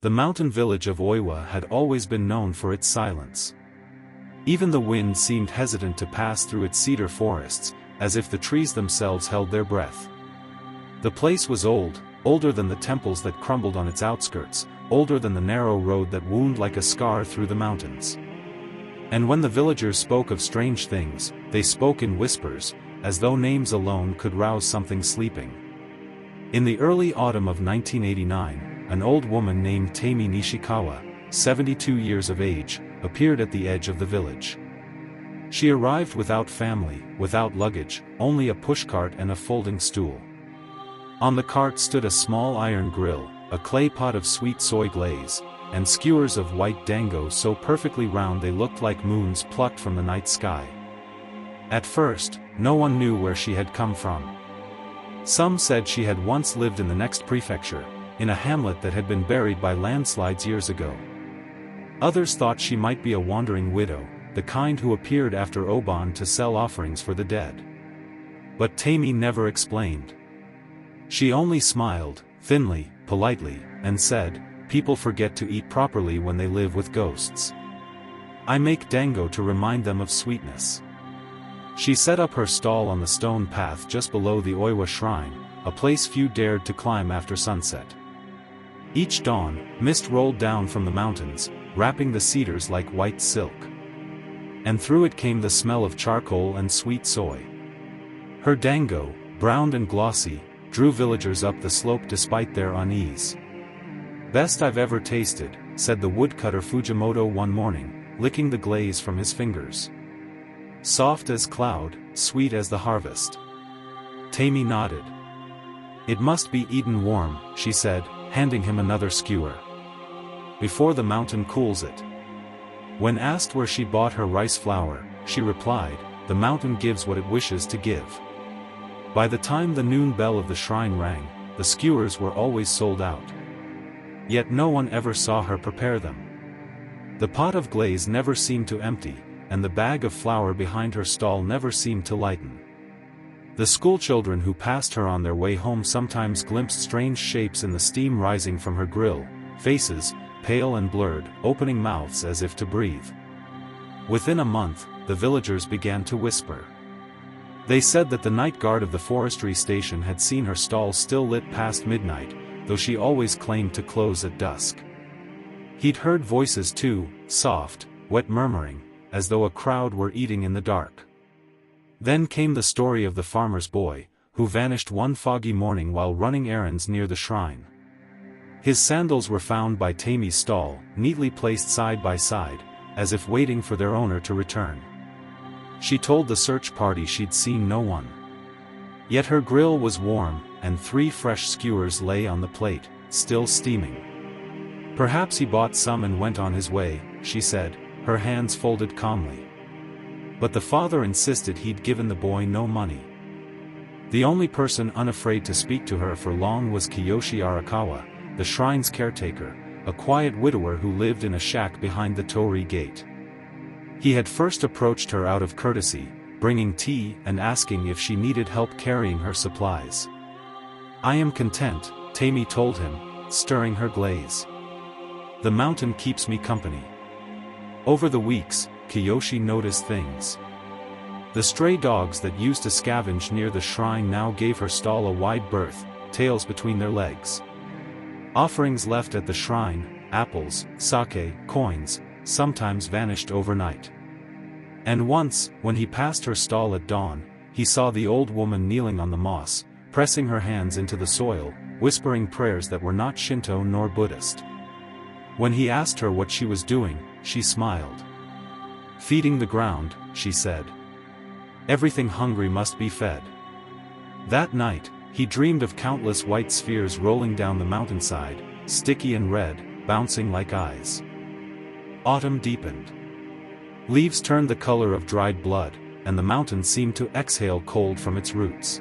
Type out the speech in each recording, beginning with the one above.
The mountain village of Oiwa had always been known for its silence. Even the wind seemed hesitant to pass through its cedar forests, as if the trees themselves held their breath. The place was old, older than the temples that crumbled on its outskirts, older than the narrow road that wound like a scar through the mountains. And when the villagers spoke of strange things, they spoke in whispers, as though names alone could rouse something sleeping. In the early autumn of 1989, an old woman named Tamae Nishikawa, 72 years of age, appeared at the edge of the village. She arrived without family, without luggage, only a pushcart and a folding stool. On the cart stood a small iron grill, a clay pot of sweet soy glaze, and skewers of white dango so perfectly round they looked like moons plucked from the night sky. At first, no one knew where she had come from. Some said she had once lived in the next prefecture, in a hamlet that had been buried by landslides years ago. Others thought she might be a wandering widow, the kind who appeared after Oban to sell offerings for the dead. But Tamae never explained. She only smiled, thinly, politely, and said, "People forget to eat properly when they live with ghosts. I make dango to remind them of sweetness." She set up her stall on the stone path just below the Oiwa shrine, a place few dared to climb after sunset. Each dawn, mist rolled down from the mountains, wrapping the cedars like white silk. And through it came the smell of charcoal and sweet soy. Her dango, browned and glossy, drew villagers up the slope despite their unease. "Best I've ever tasted," said the woodcutter Fujimoto one morning, licking the glaze from his fingers. "Soft as cloud, sweet as the harvest." Tamae nodded. "It must be eaten warm," she said, handing him another skewer. "Before the mountain cools it." When asked where she bought her rice flour, she replied, "The mountain gives what it wishes to give." By the time the noon bell of the shrine rang, the skewers were always sold out. Yet no one ever saw her prepare them. The pot of glaze never seemed to empty, and the bag of flour behind her stall never seemed to lighten. The schoolchildren who passed her on their way home sometimes glimpsed strange shapes in the steam rising from her grill, faces, pale and blurred, opening mouths as if to breathe. Within a month, the villagers began to whisper. They said that the night guard of the forestry station had seen her stall still lit past midnight, though she always claimed to close at dusk. He'd heard voices too, soft, wet murmuring, as though a crowd were eating in the dark. Then came the story of the farmer's boy, who vanished one foggy morning while running errands near the shrine. His sandals were found by Tamae's stall, neatly placed side by side, as if waiting for their owner to return. She told the search party she'd seen no one. Yet her grill was warm, and 3 fresh skewers lay on the plate, still steaming. "Perhaps he bought some and went on his way," she said, her hands folded calmly. But the father insisted he'd given the boy no money. The only person unafraid to speak to her for long was Kiyoshi Arakawa, the shrine's caretaker, a quiet widower who lived in a shack behind the torii gate. He had first approached her out of courtesy, bringing tea and asking if she needed help carrying her supplies. "I am content," Tamae told him, stirring her glaze. "The mountain keeps me company." Over the weeks, Kiyoshi noticed things. The stray dogs that used to scavenge near the shrine now gave her stall a wide berth, tails between their legs. Offerings left at the shrine, apples, sake, coins, sometimes vanished overnight. And once, when he passed her stall at dawn, he saw the old woman kneeling on the moss, pressing her hands into the soil, whispering prayers that were not Shinto nor Buddhist. When he asked her what she was doing, she smiled. "Feeding the ground," she said. "Everything hungry must be fed." That night, he dreamed of countless white spheres rolling down the mountainside, sticky and red, bouncing like eyes. Autumn deepened. Leaves turned the color of dried blood, and the mountain seemed to exhale cold from its roots.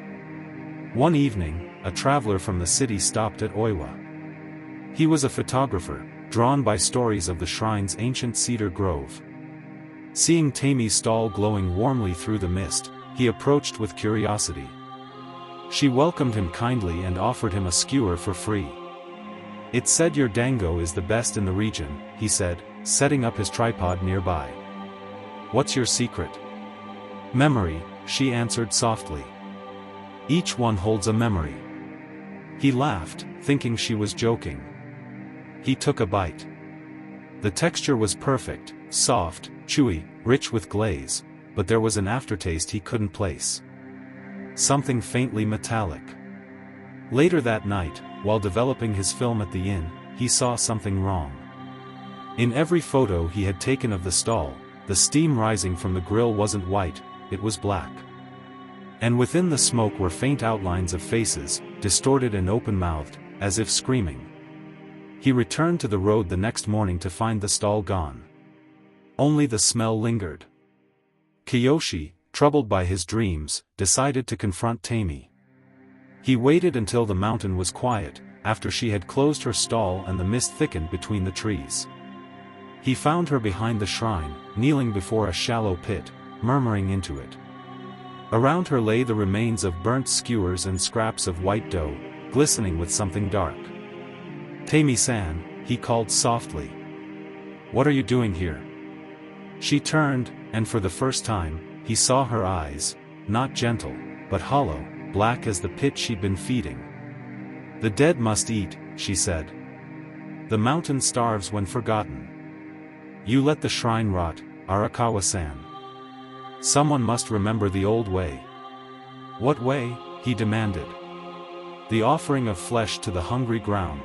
One evening, a traveler from the city stopped at Oiwa. He was a photographer, drawn by stories of the shrine's ancient cedar grove. Seeing Tamae's stall glowing warmly through the mist, he approached with curiosity. She welcomed him kindly and offered him a skewer for free. "It said your Dango is the best in the region," he said, setting up his tripod nearby. "What's your secret?" "Memory," she answered softly. "Each one holds a memory." He laughed, thinking she was joking. He took a bite. The texture was perfect, soft, chewy, rich with glaze, but there was an aftertaste he couldn't place. Something faintly metallic. Later that night, while developing his film at the inn, he saw something wrong. In every photo he had taken of the stall, the steam rising from the grill wasn't white, it was black. And within the smoke were faint outlines of faces, distorted and open-mouthed, as if screaming. He returned to the road the next morning to find the stall gone. Only the smell lingered. Kiyoshi, troubled by his dreams, decided to confront Tamae. He waited until the mountain was quiet, after she had closed her stall and the mist thickened between the trees. He found her behind the shrine, kneeling before a shallow pit, murmuring into it. Around her lay the remains of burnt skewers and scraps of white dough, glistening with something dark. "Tamae-san," he called softly. "What are you doing here?" She turned, and for the first time, he saw her eyes, not gentle, but hollow, black as the pit she'd been feeding. "The dead must eat," she said. "The mountain starves when forgotten. You let the shrine rot, Arakawa-san. Someone must remember the old way." "What way?" he demanded. "The offering of flesh to the hungry ground."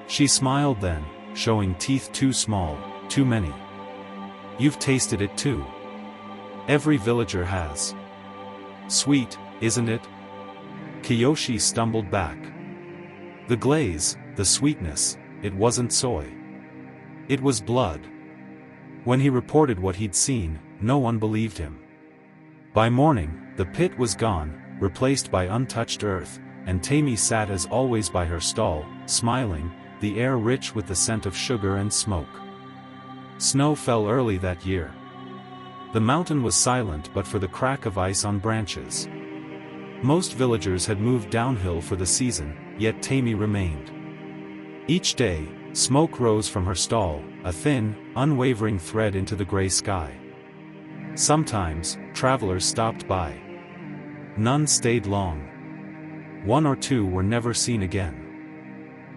She smiled then, showing teeth too small, too many. "You've tasted it too. Every villager has. Sweet, isn't it?" Kiyoshi stumbled back. The glaze, the sweetness, it wasn't soy. It was blood. When he reported what he'd seen, no one believed him. By morning, the pit was gone, replaced by untouched earth, and Tamae sat as always by her stall, smiling, the air rich with the scent of sugar and smoke. Snow fell early that year. The mountain was silent but for the crack of ice on branches. Most villagers had moved downhill for the season, yet Tamae remained. Each day, smoke rose from her stall, a thin, unwavering thread into the gray sky. Sometimes, travelers stopped by. None stayed long. One or two were never seen again.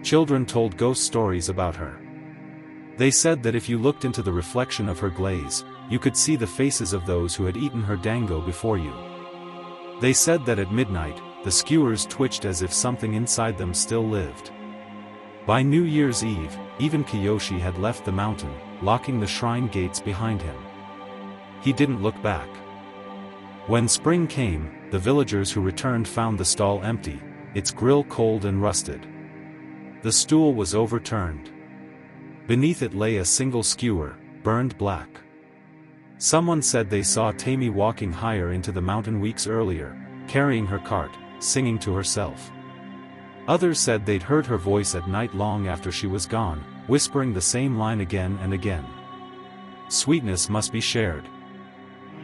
Children told ghost stories about her. They said that if you looked into the reflection of her glaze, you could see the faces of those who had eaten her dango before you. They said that at midnight, the skewers twitched as if something inside them still lived. By New Year's Eve, even Kiyoshi had left the mountain, locking the shrine gates behind him. He didn't look back. When spring came, the villagers who returned found the stall empty, its grill cold and rusted. The stool was overturned. Beneath it lay a single skewer, burned black. Someone said they saw Tamae walking higher into the mountain weeks earlier, carrying her cart, singing to herself. Others said they'd heard her voice at night long after she was gone, whispering the same line again and again. Sweetness must be shared.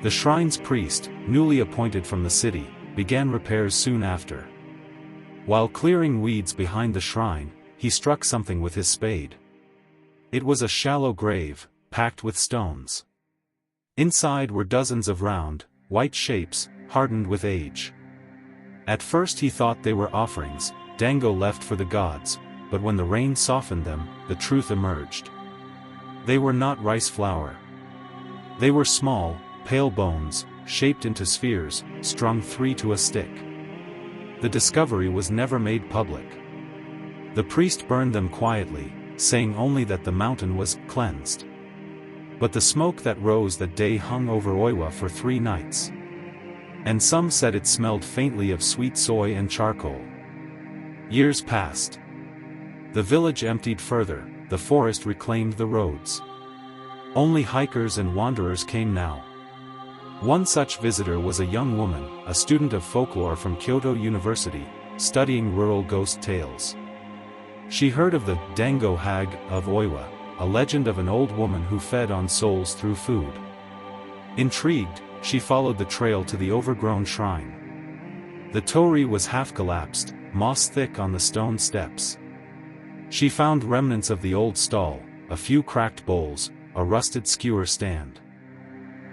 The shrine's priest, newly appointed from the city, began repairs soon after. While clearing weeds behind the shrine, he struck something with his spade. It was a shallow grave, packed with stones. Inside were dozens of round, white shapes, hardened with age. At first he thought they were offerings, Dango left for the gods, but when the rain softened them, the truth emerged. They were not rice flour. They were small, pale bones, shaped into spheres, strung 3 to a stick. The discovery was never made public. The priest burned them quietly, saying only that the mountain was cleansed. But the smoke that rose that day hung over Oiwa for 3 nights. And some said it smelled faintly of sweet soy and charcoal. Years passed. The village emptied further, the forest reclaimed the roads. Only hikers and wanderers came now. One such visitor was a young woman, a student of folklore from Kyoto University, studying rural ghost tales. She heard of the Dango hag of Oiwa, a legend of an old woman who fed on souls through food. Intrigued, she followed the trail to the overgrown shrine. The torii was half collapsed, moss thick on the stone steps. She found remnants of the old stall, a few cracked bowls, a rusted skewer stand.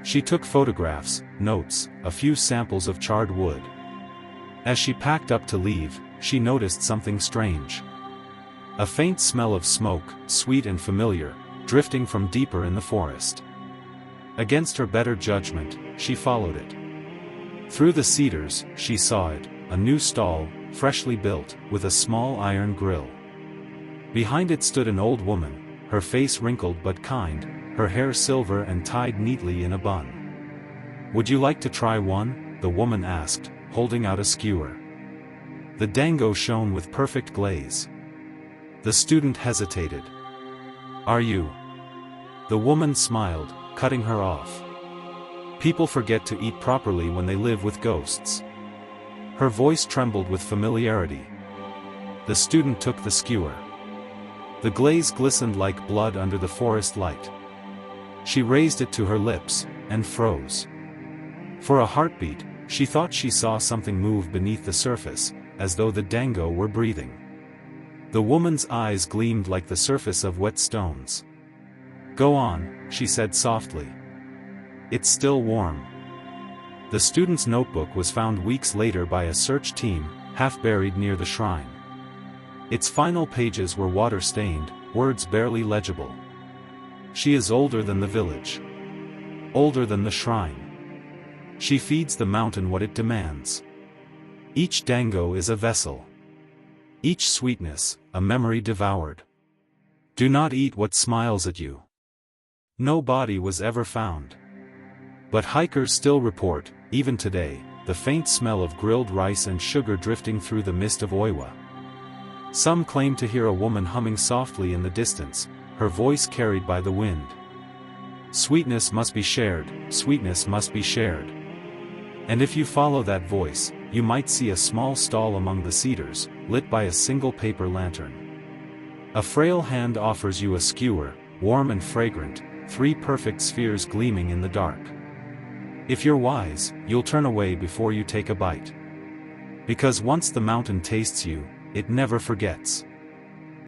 She took photographs, notes, a few samples of charred wood. As she packed up to leave, she noticed something strange. A faint smell of smoke, sweet and familiar, drifting from deeper in the forest. Against her better judgment, she followed it. Through the cedars, she saw it, a new stall, freshly built, with a small iron grill. Behind it stood an old woman, her face wrinkled but kind, her hair silver and tied neatly in a bun. "Would you like to try one?" the woman asked, holding out a skewer. The dango shone with perfect glaze. The student hesitated. "Are you?" The woman smiled, cutting her off. "People forget to eat properly when they live with ghosts." Her voice trembled with familiarity. The student took the skewer. The glaze glistened like blood under the forest light. She raised it to her lips, and froze. For a heartbeat, she thought she saw something move beneath the surface, as though the dango were breathing. The woman's eyes gleamed like the surface of wet stones. "Go on," she said softly. "It's still warm." The student's notebook was found weeks later by a search team, half buried near the shrine. Its final pages were water-stained, words barely legible. "She is older than the village. Older than the shrine. She feeds the mountain what it demands. Each dango is a vessel. Each sweetness, a memory devoured. Do not eat what smiles at you." No body was ever found. But hikers still report, even today, the faint smell of grilled rice and sugar drifting through the mist of Oiwa. Some claim to hear a woman humming softly in the distance, her voice carried by the wind. Sweetness must be shared, sweetness must be shared. And if you follow that voice, you might see a small stall among the cedars, lit by a single paper lantern. A frail hand offers you a skewer, warm and fragrant, 3 perfect spheres gleaming in the dark. If you're wise, you'll turn away before you take a bite. Because once the mountain tastes you, it never forgets.